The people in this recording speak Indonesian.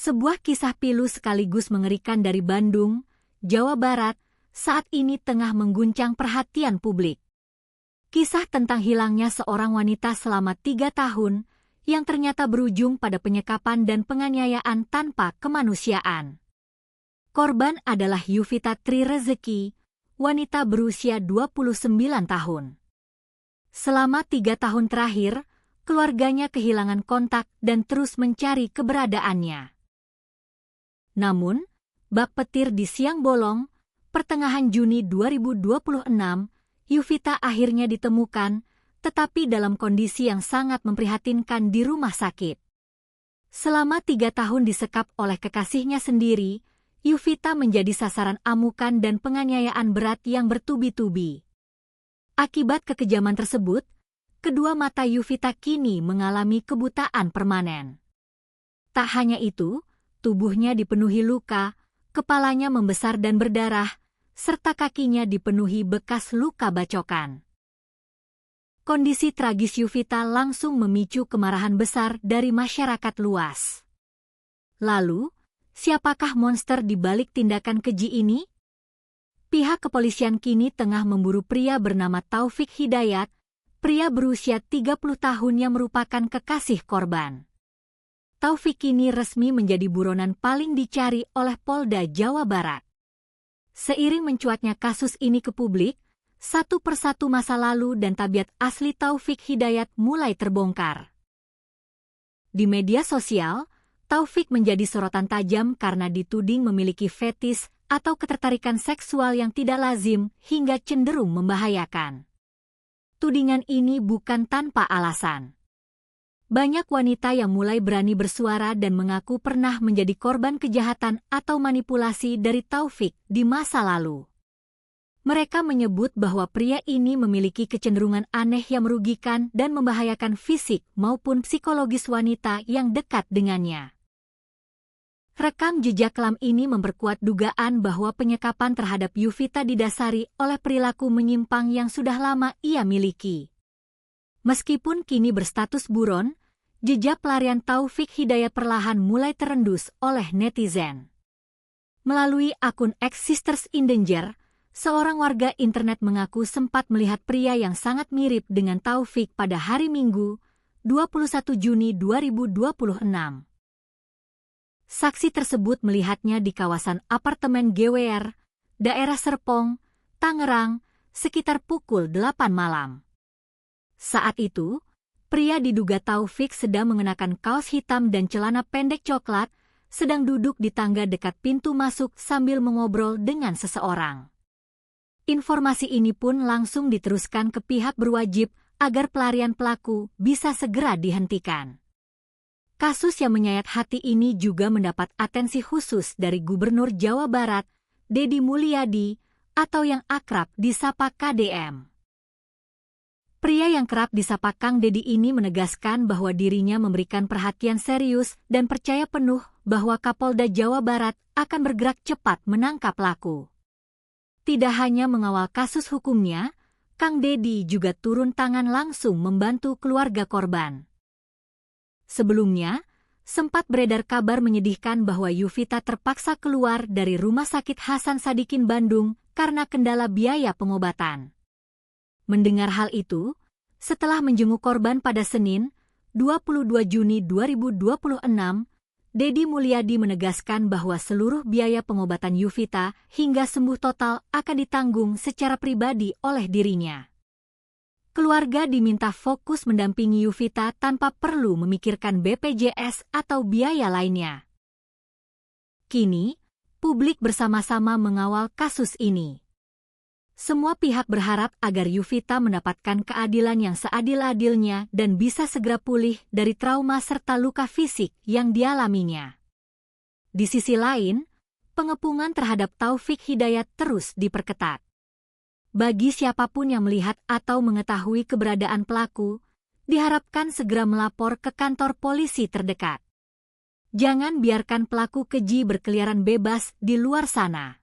Sebuah kisah pilu sekaligus mengerikan dari Bandung, Jawa Barat, saat ini tengah mengguncang perhatian publik. Kisah tentang hilangnya seorang wanita selama 3 tahun yang ternyata berujung pada penyekapan dan penganiayaan tanpa kemanusiaan. Korban adalah Yuvita Tri Rezeki, wanita berusia 29 tahun. Selama 3 tahun terakhir, keluarganya kehilangan kontak dan terus mencari keberadaannya. Namun, bak petir di siang bolong, pertengahan Juni 2026, Yuvita akhirnya ditemukan, tetapi dalam kondisi yang sangat memprihatinkan di rumah sakit. Selama 3 tahun disekap oleh kekasihnya sendiri, Yuvita menjadi sasaran amukan dan penganiayaan berat yang bertubi-tubi. Akibat kekejaman tersebut, kedua mata Yuvita kini mengalami kebutaan permanen. Tak hanya itu, tubuhnya dipenuhi luka, kepalanya membesar dan berdarah, serta kakinya dipenuhi bekas luka bacokan. Kondisi tragis Yuvita langsung memicu kemarahan besar dari masyarakat luas. Lalu, siapakah monster di balik tindakan keji ini? Pihak kepolisian kini tengah memburu pria bernama Taufik Hidayat, pria berusia 30 tahun yang merupakan kekasih korban. Taufik kini resmi menjadi buronan paling dicari oleh Polda Jawa Barat. Seiring mencuatnya kasus ini ke publik, satu persatu masa lalu dan tabiat asli Taufik Hidayat mulai terbongkar. Di media sosial, Taufik menjadi sorotan tajam karena dituding memiliki fetis atau ketertarikan seksual yang tidak lazim hingga cenderung membahayakan. Tudingan ini bukan tanpa alasan. Banyak wanita yang mulai berani bersuara dan mengaku pernah menjadi korban kejahatan atau manipulasi dari Taufik di masa lalu. Mereka menyebut bahwa pria ini memiliki kecenderungan aneh yang merugikan dan membahayakan fisik maupun psikologis wanita yang dekat dengannya. Rekam jejak kelam ini memperkuat dugaan bahwa penyekapan terhadap Yuvita didasari oleh perilaku menyimpang yang sudah lama ia miliki. Meskipun kini berstatus buron, jejak pelarian Taufik Hidayat perlahan mulai terendus oleh netizen. Melalui akun @Sisters in Danger, seorang warga internet mengaku sempat melihat pria yang sangat mirip dengan Taufik pada hari Minggu, 21 Juni 2026. Saksi tersebut melihatnya di kawasan apartemen GWR, daerah Serpong, Tangerang, sekitar pukul 8 malam. Saat itu, pria diduga Taufik sedang mengenakan kaos hitam dan celana pendek coklat, sedang duduk di tangga dekat pintu masuk sambil mengobrol dengan seseorang. Informasi ini pun langsung diteruskan ke pihak berwajib agar pelarian pelaku bisa segera dihentikan. Kasus yang menyayat hati ini juga mendapat atensi khusus dari Gubernur Jawa Barat, Deddy Mulyadi, atau yang akrab disapa KDM. Pria yang kerap disapa Kang Deddy ini menegaskan bahwa dirinya memberikan perhatian serius dan percaya penuh bahwa Kapolda Jawa Barat akan bergerak cepat menangkap pelaku. Tidak hanya mengawal kasus hukumnya, Kang Deddy juga turun tangan langsung membantu keluarga korban. Sebelumnya, sempat beredar kabar menyedihkan bahwa Yuvita terpaksa keluar dari Rumah Sakit Hasan Sadikin Bandung karena kendala biaya pengobatan. Mendengar hal itu, setelah menjenguk korban pada Senin, 22 Juni 2026, Deddy Mulyadi menegaskan bahwa seluruh biaya pengobatan Yuvita hingga sembuh total akan ditanggung secara pribadi oleh dirinya. Keluarga diminta fokus mendampingi Yuvita tanpa perlu memikirkan BPJS atau biaya lainnya. Kini, publik bersama-sama mengawal kasus ini. Semua pihak berharap agar Yuvita mendapatkan keadilan yang seadil-adilnya dan bisa segera pulih dari trauma serta luka fisik yang dialaminya. Di sisi lain, pengepungan terhadap Taufik Hidayat terus diperketat. Bagi siapapun yang melihat atau mengetahui keberadaan pelaku, diharapkan segera melapor ke kantor polisi terdekat. Jangan biarkan pelaku keji berkeliaran bebas di luar sana.